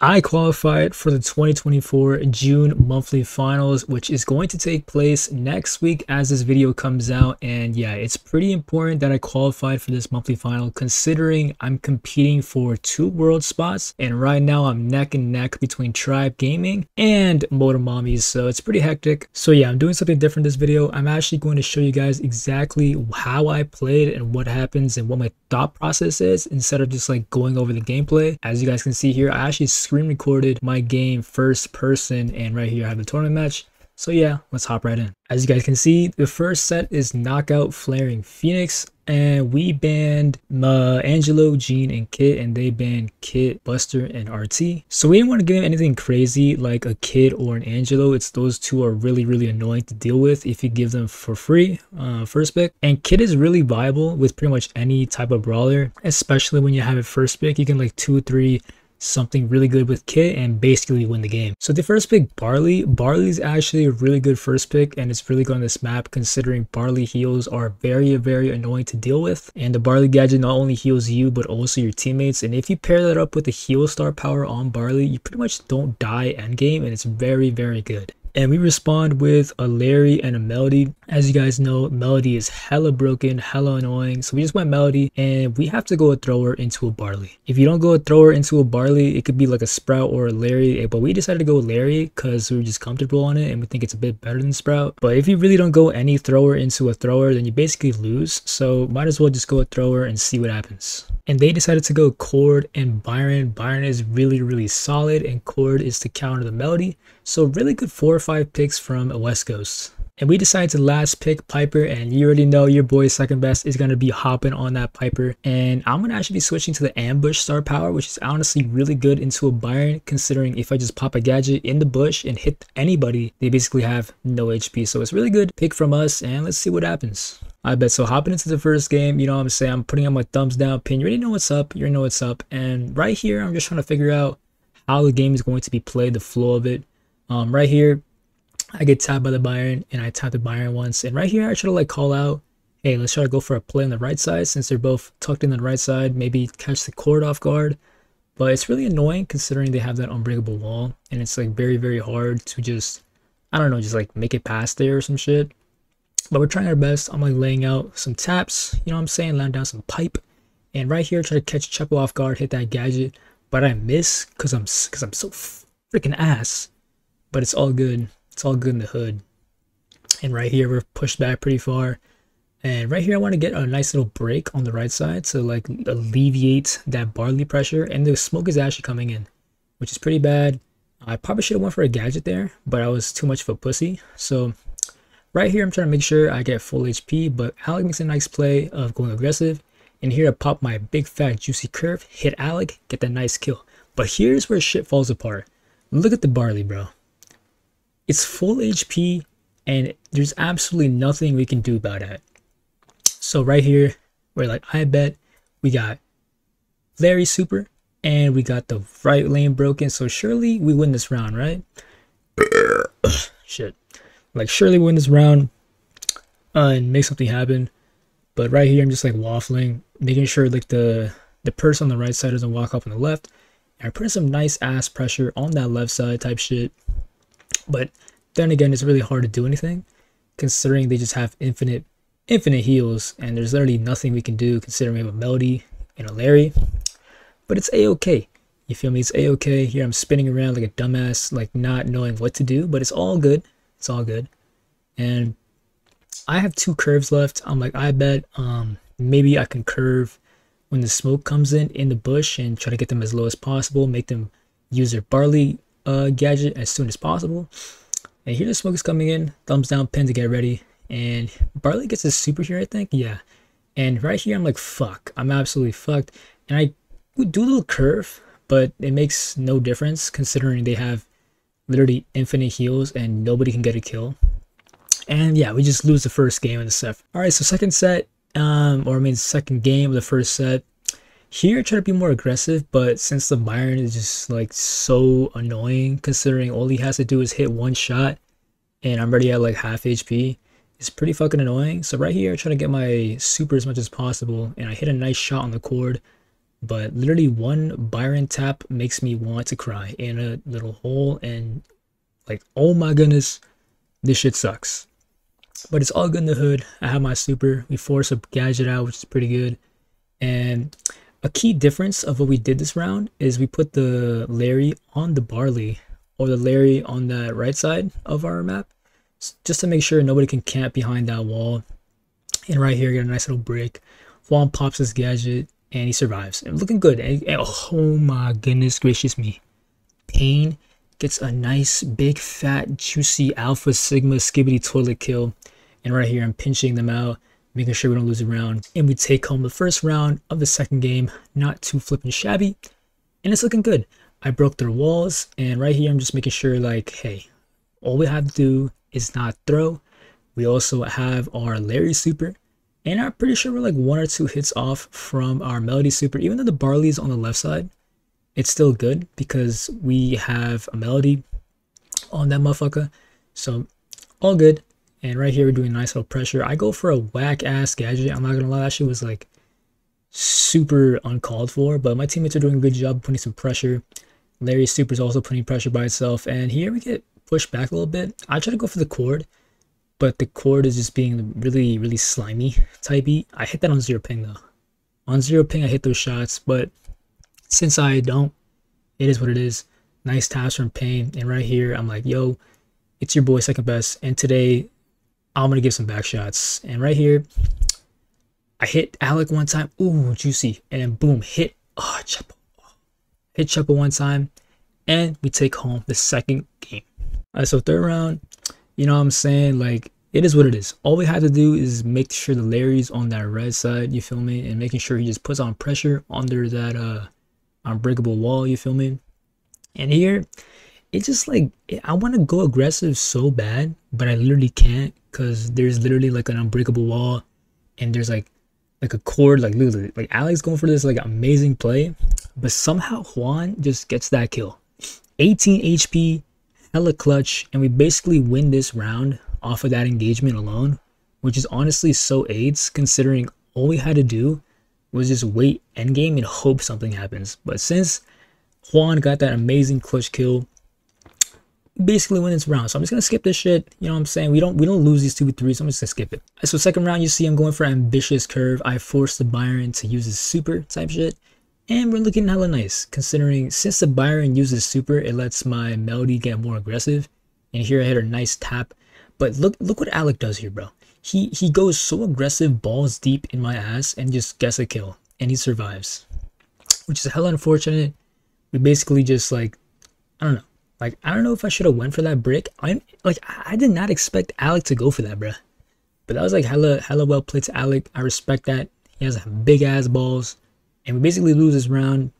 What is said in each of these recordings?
I qualified for the 2024 June monthly finals, which is going to take place next week as this video comes out. And yeah, it's pretty important that I qualified for this monthly final considering I'm competing for 2 world spots. And right now I'm neck and neck between Tribe Gaming and Motomami. So it's pretty hectic. So yeah, I'm doing something different this video. I'm actually going to show you guys exactly how I played and what happens and what my thought process is instead of just like going over the gameplay. As you guys can see here, I actually screen recorded my game first person, and right here I have the tournament match. So yeah, let's hop right in. As you guys can see, the first set is Knockout Flaring Phoenix, and we banned Angelo, Gene, and Kit, and they banned Kit, Buster, and RT. So we didn't want to give him anything crazy like a Kit or an Angelo. It's those two are really annoying to deal with if you give them for free first pick. And Kit is really viable with pretty much any type of brawler, especially when you have it first pick. You can like 2-3 something really good with Kit and basically win the game. So the first pick, Barley. Barley is actually a really good first pick, and it's really good on this map considering Barley heals are very annoying to deal with. And the Barley gadget not only heals you but also your teammates, and if you pair that up with the heal star power on Barley, you pretty much don't die endgame, and it's very good. And we respond with a Larry and a Melody. As you guys know, Melody is hella broken, hella annoying. So we just went Melody, and we have to go a thrower into a Barley. If you don't go a thrower into a Barley, it could be like a Sprout or a Larry. But we decided to go Larry because we were just comfortable on it and we think it's a bit better than Sprout. But if you really don't go any thrower into a thrower, then you basically lose. So might as well just go a thrower and see what happens. And they decided to go Cord and Byron. Byron is really solid, and Cord is to counter the Melody. So really good 4 or 5 picks from a West Coast. And we decided to last pick Piper, and you already know your boy Second Best is going to be hopping on that Piper. And I'm going to actually be switching to the Ambush star power, which is honestly really good into a Byron, considering if I just pop a gadget in the bush and hit anybody, they basically have no HP. So it's really good pick from us, and let's see what happens. I bet. So hopping into the first game, you know what I'm saying, I'm putting on my thumbs down pin. You already know what's up. You already know what's up. And right here, I'm just trying to figure out how the game is going to be played, the flow of it. Right here, I get tapped by the Byron, and I tap the Byron once. And right here, I try to like call out, hey, let's try to go for a play on the right side since they're both tucked in the right side. Maybe catch the Cord off guard. But it's really annoying considering they have that unbreakable wall, and it's like very hard to just, I don't know, just like make it past there or some shit. But we're trying our best. I'm like laying out some taps, you know what I'm saying, laying down some pipe. And right here, try to catch Chepo off guard, hit that gadget, but I miss because I'm so freaking ass. But it's all good. It's all good in the hood. And right here, we're pushed back pretty far. And right here, I want to get a nice little break on the right side to like alleviate that Barley pressure. And the smoke is actually coming in, which is pretty bad. I probably should have went for a gadget there, but I was too much of a pussy. So right here, I'm trying to make sure I get full HP, but Alec makes a nice play of going aggressive. And here I pop my big fat juicy curve, hit Alec, get that nice kill. But here's where shit falls apart. Look at the Barley, bro. It's full HP, and there's absolutely nothing we can do about it. So right here, we're like, I bet we got Larry super, and we got the right lane broken. So surely we win this round, right? Shit. Like, surely we win this round and make something happen. But right here, I'm just like waffling, making sure like the person on the right side doesn't walk up on the left. And I put some nice ass pressure on that left side type shit. But then again, it's really hard to do anything considering they just have infinite heals, and there's literally nothing we can do considering we have a Melody and a Larry. But it's a-okay. You feel me? It's a-okay. Here I'm spinning around like a dumbass, like not knowing what to do, but it's all good. It's all good. And I have 2 curves left. I'm like, I bet maybe I can curve when the smoke comes in the bush and try to get them as low as possible, make them use their Barley gadget as soon as possible. And here the smoke is coming in, thumbs down pin to get ready, and Barley gets his super here, I think. Yeah. And right here I'm like, fuck, I'm absolutely fucked. And I would do a little curve, but it makes no difference considering they have literally infinite heals and nobody can get a kill. And yeah, we just lose the first game of the set. All right, so second set, second game of the first set. Here, I try to be more aggressive, but since the Byron is just like so annoying, considering all he has to do is hit 1 shot, and I'm already at like half HP, it's pretty fucking annoying. So right here, I try to get my super as much as possible, and I hit a nice shot on the Cord, but literally one Byron tap makes me want to cry in a little hole, and like, oh my goodness, this shit sucks. But it's all good in the hood. I have my super. We force a gadget out, which is pretty good. And a key difference of what we did this round is we put the Larry on the Barley, or the Larry on the right side of our map, just to make sure nobody can camp behind that wall. And right here, get a nice little break. Juan pops his gadget, and he survives. And looking good. And, oh my goodness gracious me. Pain gets a nice, big, fat, juicy Alpha Sigma Skibbity toilet kill. And right here, I'm pinching them out, making sure we don't lose a round. And we take home the first round of the second game, not too flippin' shabby. And it's looking good. I broke their walls, and right here, I'm just making sure, like, hey, all we have to do is not throw. We also have our Larry super, and I'm pretty sure we're like 1 or 2 hits off from our Melody super. Even though the Barley is on the left side, it's still good because we have a Melody on that motherfucker. So all good. And right here, we're doing nice little pressure. I go for a whack ass gadget. I'm not gonna lie, that shit was like super uncalled for, but my teammates are doing a good job putting some pressure. Larry's super is also putting pressure by itself, and here we get pushed back a little bit. I try to go for the cord, but the cord is just being really, really slimy type beat. I hit that on 0 ping though. On 0 ping, I hit those shots, but since I don't, it is what it is. Nice taps from Pain, and right here, I'm like, yo, it's your boy Second Best, and today, I'm gonna give some back shots. And right here, I hit Alec one time, ooh, juicy, and then boom, hit, oh, Chepo. Hit Chepo one time, and we take home the second game. All right, so third round, you know what I'm saying? Like, it is what it is. All we had to do is make sure the Larry's on that right side, you feel me? And making sure he just puts on pressure under that unbreakable wall, you feel me? And here, it's just like, I want to go aggressive so bad, but I literally can't because there's literally like an unbreakable wall, and there's like a cord, like literally, like Alex going for this like amazing play, but somehow Juan just gets that kill. 18 HP, hella clutch, and we basically win this round off of that engagement alone, which is honestly so AIDS considering all we had to do was just wait endgame and hope something happens. But since Juan got that amazing clutch kill, we basically win this round. So I'm just gonna skip this shit. You know what I'm saying? We don't lose these 2v3, so I'm just gonna skip it. So second round, you see I'm going for ambitious curve. I forced the Byron to use his super type shit. And we're looking hella nice, considering since the Byron uses super, it lets my Melody get more aggressive. And here I hit a nice tap. But look what Alec does here, bro. He goes so aggressive, balls deep in my ass, and just gets a kill. And he survives. Which is hella unfortunate. We basically just like, I don't know. Like, I don't know if I should have went for that brick. I did not expect Alec to go for that, bro. But that was like hella well played to Alec. I respect that. He has big ass balls. And we basically lose this round.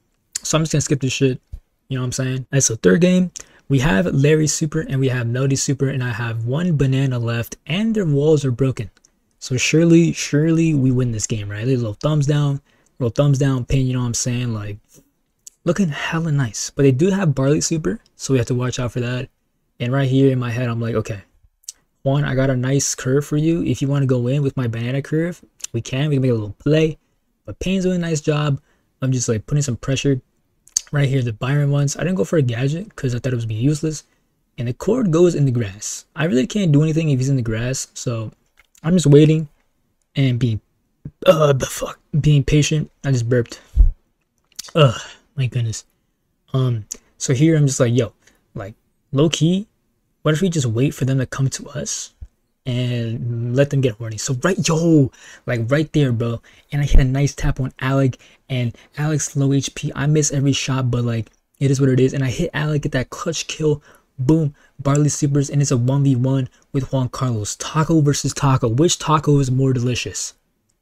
So I'm just going to skip this shit. You know what I'm saying? All right, so third game, we have Larry super and we have Melody super. And I have one banana left and their walls are broken. So surely we win this game, right? Little thumbs down, pin, you know what I'm saying? Like, looking hella nice. But they do have Barley super, so we have to watch out for that. And right here in my head, I'm like, okay, Juan, I got a nice curve for you. If you want to go in with my banana curve, we can make a little play. But Pain's doing a nice job. I'm just like putting some pressure. Right here, the Byron ones. I didn't go for a gadget because I thought it was be useless. And the cord goes in the grass. I really can't do anything if he's in the grass. So I'm just waiting and being patient. I just burped. My goodness. So here I'm just like, yo, like low key, what if we just wait for them to come to us and let them get horny? So right there, bro. And I hit a nice tap on Alec, and Alec's low HP. I miss every shot, but like it is what it is. And I hit Alec, get that clutch kill. Boom, Barley supers, and it's a 1v1 with Juan Carlos. Taco versus taco. Which taco is more delicious?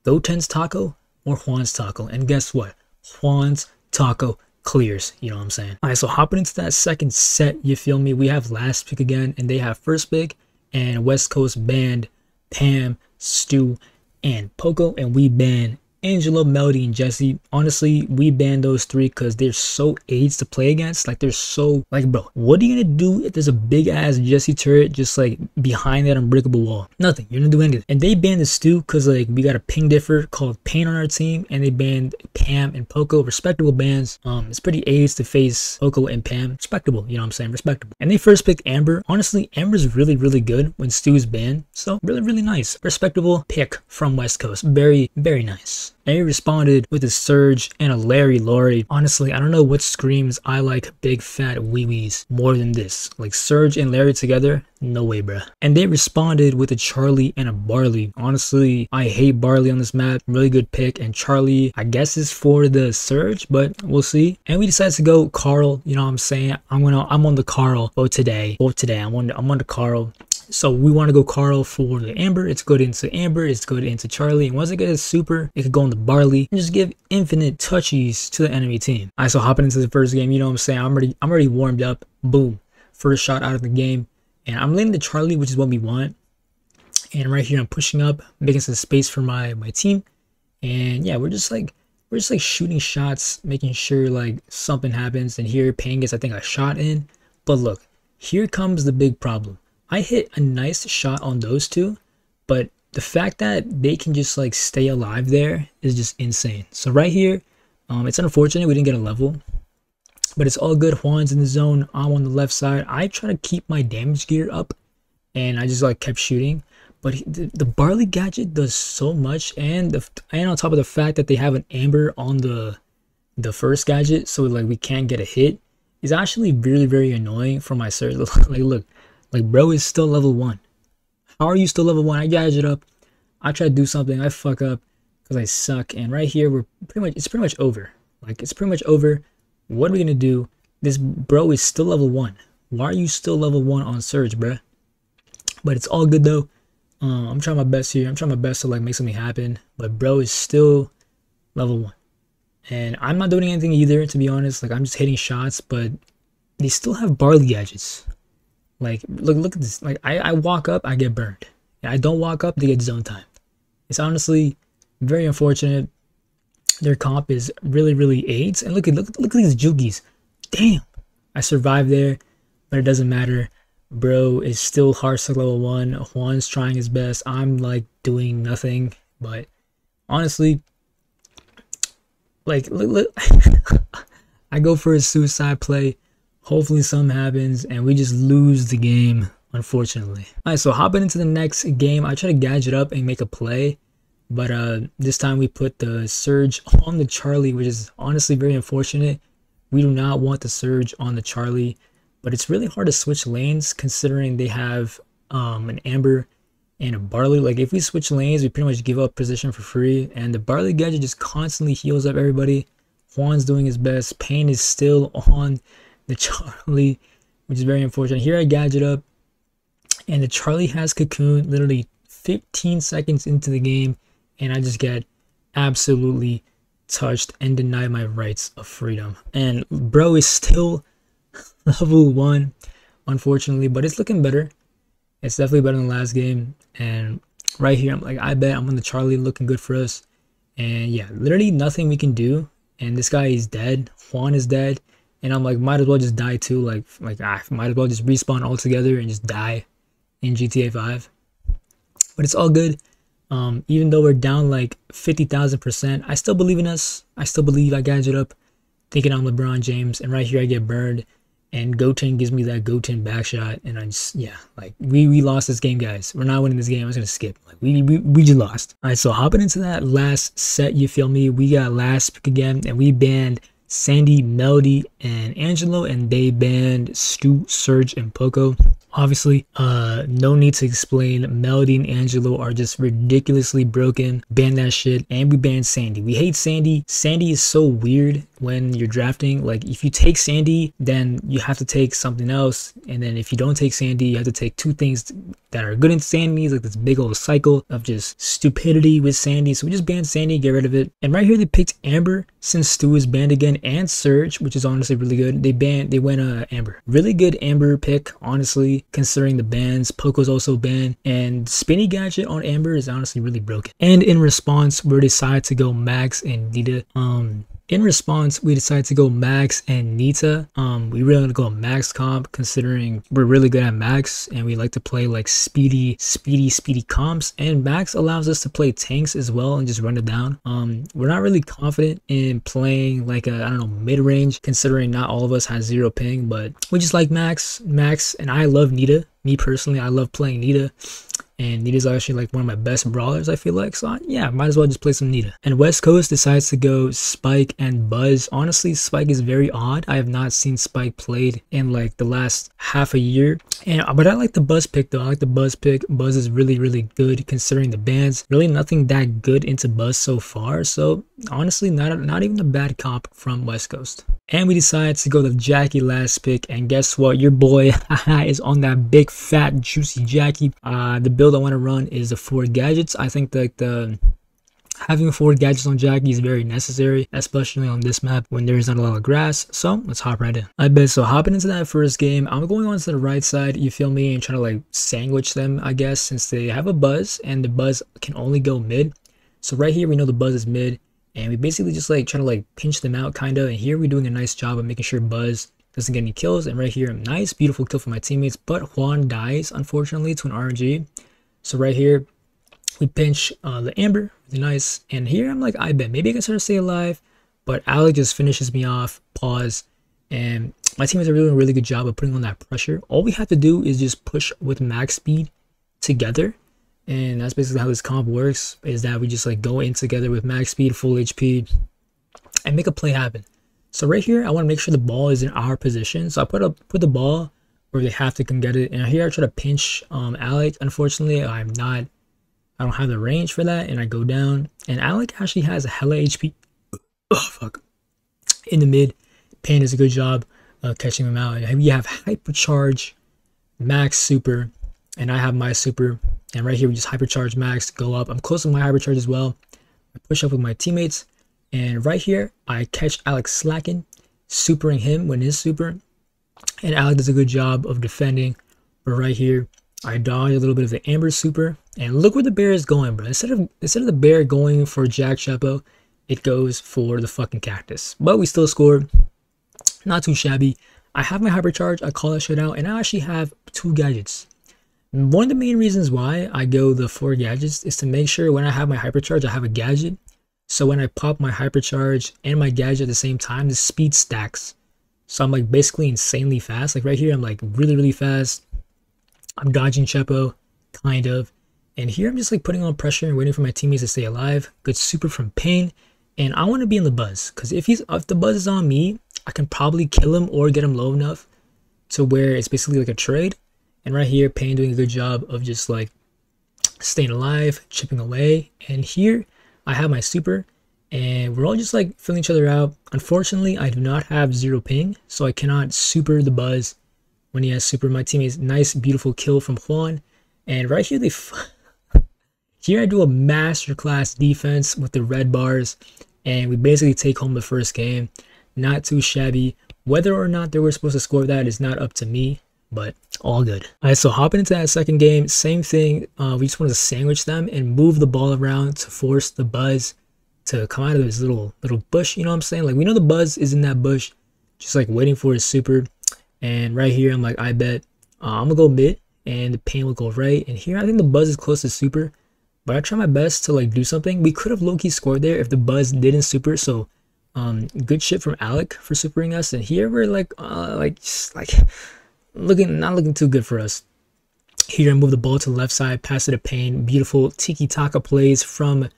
Goten's taco or Juan's taco? And guess what? Juan's taco clears, you know what I'm saying? All right, so hopping into that second set, you feel me? We have last pick again, and they have first pick, and West Coast banned Pam, Stu, and Poco, and we ban Angelo, Melody, and Jesse. Honestly, we banned those three because they're so AIDS to play against. Like, they're so, like, bro, what are you gonna do if there's a big ass Jesse turret just like behind that unbreakable wall? Nothing. You're gonna do anything. And they banned the Stu because like we got a ping differ called Pain on our team, and they banned Pam and Poco, respectable bans. It's pretty AIDS to face Poco and Pam. Respectable, you know what I'm saying? Respectable. And they first picked Amber. Honestly, Amber's really, really good when Stu's banned. So really, really nice. Respectable pick from West Coast. Very, very nice. And he responded with a Surge and a Larry Laurie. Honestly, I don't know what screams I like big fat wee-wees more than this. Like Surge and Larry together? No way, bruh. And they responded with a Charlie and a Barley. Honestly, I hate Barley on this map. Really good pick. And Charlie, I guess, is for the Surge, but we'll see. And we decided to go Carl. You know what I'm saying? I'm on the Carl vote today. I'm on the Carl. So we want to go Carl for the Amber. It's good into Amber. It's good into Charlie. And once it gets super, it could go into Barley and just give infinite touchies to the enemy team. Alright, so hopping into the first game, you know what I'm saying? I'm already warmed up. Boom. First shot out of the game. And I'm leaning to Charlie, which is what we want. And right here, I'm pushing up, making some space for my team. And yeah, we're just like shooting shots, making sure like something happens. And here, Payne gets, I think, a shot in. But look, here comes the big problem. I hit a nice shot on those two, but the fact that they can just like stay alive there is just insane. So right here, it's unfortunate we didn't get a level, but it's all good. Juan's in the zone. I'm on the left side. I try to keep my damage gear up, and I just like kept shooting. But the Barley gadget does so much, and on top of the fact that they have an Amber on the first gadget, so like we can't get a hit, is actually really, very annoying for my Surge. Like look. Like, bro is still level 1. How are you still level 1? I gadget up. I try to do something. I fuck up because I suck. And right here, it's pretty much over. Like, it's pretty much over. What are we going to do? This bro is still level 1. Why are you still level 1 on Surge, bro? But it's all good, though. I'm trying my best here. I'm trying my best to, like, make something happen. But bro is still level 1. And I'm not doing anything either, to be honest. Like, I'm just hitting shots. But they still have Barley gadgets. Like, look at this. Like, I walk up, I get burned. And I don't walk up, they get zone time. It's honestly very unfortunate. Their comp is really, really AIDS. And look at these jukis. Damn. I survived there, but it doesn't matter. Bro is still Hearthstone level 1. Juan's trying his best. I'm, like, doing nothing. But, honestly, like, look. I go for a suicide play. Hopefully something happens and we just lose the game, unfortunately. Alright, so hopping into the next game, I try to gadget up and make a play. But this time we put the Surge on the Charlie, which is honestly very unfortunate. We do not want the Surge on the Charlie. But it's really hard to switch lanes considering they have an Amber and a Barley. Like, if we switch lanes, we pretty much give up position for free. And the Barley gadget just constantly heals up everybody. Juan's doing his best. Payne is still on the Charlie, which is very unfortunate. Here I gadget up, and the Charlie has Cocoon literally 15 seconds into the game, and I just get absolutely touched and denied my rights of freedom. And bro is still level 1, unfortunately, but it's looking better. It's definitely better than the last game. And right here, I'm like, I bet I'm on the Charlie, looking good for us. And yeah, literally nothing we can do. And this guy is dead. Juan is dead. And I'm like, might as well just die too. Like I might as well just respawn altogether and just die in GTA 5. But it's all good. Even though we're down like 50,000%, I still believe in us. I still believe. I gadget up thinking I'm LeBron James. And right here I get burned. And Goten gives me that Goten backshot. And I just, yeah, like we lost this game, guys. We're not winning this game. I'm just going to skip. Like we just lost. All right, so hopping into that last set, you feel me? We got last pick again. And we banned Sandy, Melody, and Angelo, and they banned Stu, Surge, and Poco. Obviously, no need to explain. Melody and Angelo are just ridiculously broken. Ban that shit. And we banned Sandy. We hate Sandy. Sandy is so weird when you're drafting. Like if you take Sandy, then you have to take something else, and then if you don't take Sandy, you have to take two things that are good in Sandy. It's like this big old cycle of just stupidity with Sandy. So we just banned Sandy, get rid of it. And right here they picked Amber since Stu is banned again, and Surge, which is honestly really good. They went Amber. Really good Amber pick, honestly, considering the bans. Poco's also banned, and Spinny Gadget on Amber is honestly really broken. And in response, we decided to go Max and Nita. In response, we decided to go Max and Nita. We really want to go Max comp, considering we're really good at Max and we like to play like speedy comps. And Max allows us to play tanks as well and just run it down. We're not really confident in playing like a, I don't know, mid-range, considering not all of us has 0 ping, but we just like Max, and I love Nita. Me personally, I love playing Nita. And Nita's actually like one of my best brawlers, I feel like. So yeah, might as well just play some Nita. And West Coast decides to go Spike and Buzz. Honestly, Spike is very odd. I have not seen Spike played in like the last half a year. But I like the Buzz pick though. I like the Buzz pick. Buzz is really, really good considering the bans. Really nothing that good into Buzz so far. So honestly, not even a bad comp from West Coast. And we decided to go the Jackie last pick. And guess what? Your boy is on that big, fat, juicy Jackie. The build I want to run is the 4 gadgets. I think that having 4 gadgets on Jackie is very necessary, especially on this map when there is not a lot of grass. So let's hop right in. I bet. So hopping into that first game, I'm going on to the right side, you feel me, and trying to like sandwich them, I guess, since they have a Buzz and the Buzz can only go mid. So right here we know the Buzz is mid, and we basically just like trying to like pinch them out kind of. And here we're doing a nice job of making sure Buzz doesn't get any kills. And right here, nice beautiful kill for my teammates, but Juan dies unfortunately to an RNG. So right here we pinch the Amber, really nice. And here I'm like, I bet maybe I can start to stay alive, but Alec just finishes me off. Pause. And my teammates are doing a really good job of putting on that pressure. All we have to do is just push with max speed together, and that's basically how this comp works, is that we just like go in together with max speed, full HP, and make a play happen. So right here I want to make sure the ball is in our position, so I put the ball where they have to come get it. And here I try to pinch Alec. Unfortunately, I don't have the range for that, and I go down, and Alec actually has a hella HP. Oh fuck. In the mid, Pain does a good job of catching him out. And we have hypercharge, max super, and I have my super. And right here we just hypercharge max, go up. I'm close to my hypercharge as well. I push up with my teammates, and right here I catch Alex slacking, supering him when his super, and Alex does a good job of defending. But right here I dodge a little bit of the Amber super, and look where the bear is going, bro. Instead of the bear going for Jack Chepo, it goes for the fucking cactus. But we still scored. Not too shabby. I have my hypercharge, I call that shit out, and I actually have 2 gadgets. One of the main reasons why I go the 4 gadgets is to make sure when I have my hypercharge, I have a gadget. So when I pop my hypercharge and my gadget at the same time, the speed stacks. So I'm like basically insanely fast. Like right here, I'm like really, really fast. I'm dodging Chepo, kind of. And here I'm just like putting on pressure and waiting for my teammates to stay alive. Good super from Pain. And I want to be in the Buzz, because if the Buzz is on me, I can probably kill him or get him low enough to where it's basically like a trade. And right here, Pain doing a good job of just like staying alive, chipping away. And here I have my super, and we're all just like filling each other out. Unfortunately, I do not have 0 ping, so I cannot super the Buzz when he has super. My teammates, nice beautiful kill from Juan. And right here here I do a masterclass defense with the red bars, and we basically take home the first game. Not too shabby. Whether or not they were supposed to score that is not up to me, but all good. All right, so hopping into that second game, same thing. We just wanted to sandwich them and move the ball around to force the Buzz to come out of this little bush. You know what I'm saying? Like, we know the Buzz is in that bush, just like waiting for his super. And right here, I'm like, I bet I'm gonna go mid, and the Pain will go right. And here, I think the Buzz is close to super, but I try my best to like do something. We could have low-key scored there if the Buzz didn't super. So good shit from Alec for supering us. And here we're like not looking too good for us. Here I move the ball to the left side, pass it to Pain. Beautiful tiki-taka plays from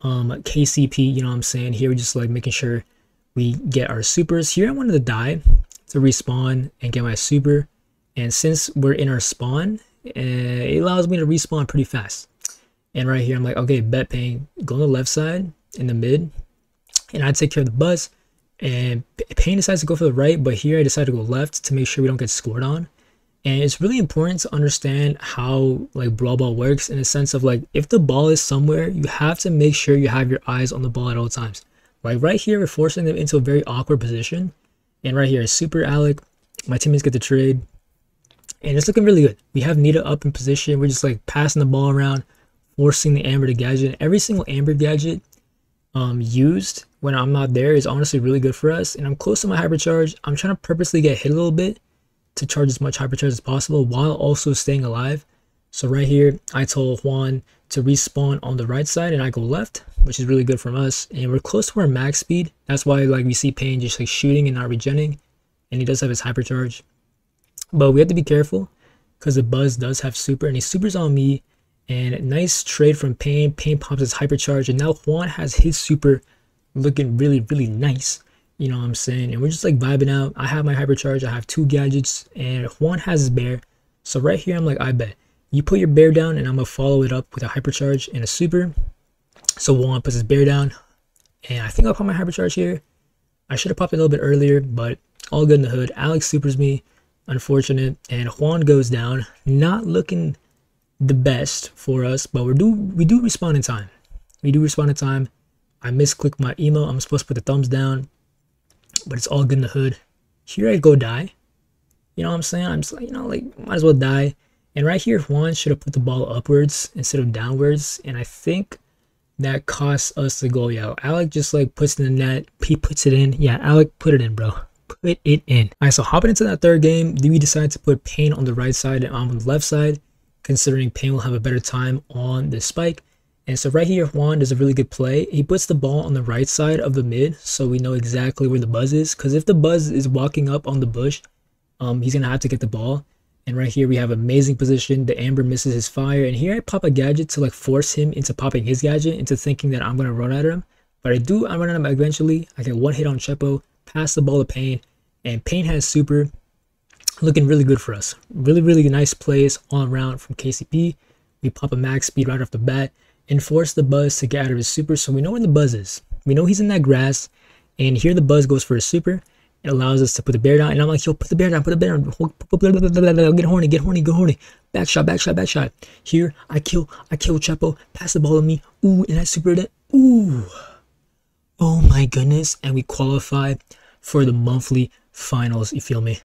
KCP, you know what I'm saying? Here we're just like making sure we get our supers. Here I wanted to die to respawn and get my super. And since we're in our spawn, it allows me to respawn pretty fast. And right here I'm like, okay, bet Pain, go on the left side in the mid, and I take care of the Buzz. and Payne decides to go for the right, but here I decided to go left to make sure we don't get scored on. And it's really important to understand how like brawl ball works, in a sense of like, if the ball is somewhere, you have to make sure you have your eyes on the ball at all times. Like right here, we're forcing them into a very awkward position. And right here is Super Alec. My teammates get the trade. And it's looking really good. We have Nita up in position. We're just like passing the ball around, forcing the Amber to gadget. And every single Amber gadget used when I'm not there is honestly really good for us. And I'm close to my hypercharge. I'm trying to purposely get hit a little bit to charge as much hypercharge as possible while also staying alive. So right here, I told Juan to respawn on the right side and I go left, which is really good from us. And we're close to our max speed. That's why like we see Payne just like shooting and not regenning. And he does have his hypercharge. But we have to be careful because the Buzz does have super and he supers on me. And nice trade from Payne. Payne pops his hypercharge and now Juan has his super looking really, really nice. You know what I'm saying? And we're just like vibing out. I have my hypercharge. I have 2 gadgets and Juan has his bear. So right here, I'm like, I bet. You put your bear down and I'm going to follow it up with a hypercharge and a super. So Juan puts his bear down. And I think I'll pop my hypercharge here. I should have popped it a little bit earlier, but all good in the hood. Alex supers me. Unfortunate. And Juan goes down. Not looking the best for us, but we do respawn in time. We do respawn in time. I misclicked my emo. I'm supposed to put the thumbs down, but it's all good in the hood. Here I go die. You know what I'm saying? I'm just like, you know, like, might as well die. And right here, Juan should have put the ball upwards instead of downwards. And I think that costs us the goal. Yeah, Alec just like puts it in the net. He puts it in. Yeah, Alec, put it in, bro. Put it in. All right, so hopping into that third game, we decide to put Payne on the right side and I'm on the left side, considering Payne will have a better time on the spike. And so right here, Juan does a really good play. He puts the ball on the right side of the mid, so we know exactly where the Buzz is. Because if the Buzz is walking up on the bush, he's going to have to get the ball. And right here, we have amazing position. The Amber misses his fire. And here I pop a gadget to like force him into popping his gadget, into thinking that I'm going to run at him. But I run at him eventually. I get 1 hit on Chepo, pass the ball to Payne. And Payne has super. Looking really good for us. Really, really nice plays all around from KCP. We pop a max speed right off the bat and force the Buzz to get out of his super. So we know where the Buzz is. We know he's in that grass. And here the Buzz goes for his super. It allows us to put the bear down. And I'm like, yo, put the bear down, put the bear down. Get horny, get horny, get horny. Back shot, back shot, back shot. Here, I kill Chepo. Pass the ball to me. Ooh, and I supered it. Ooh. Oh my goodness. And we qualify for the monthly finals. You feel me?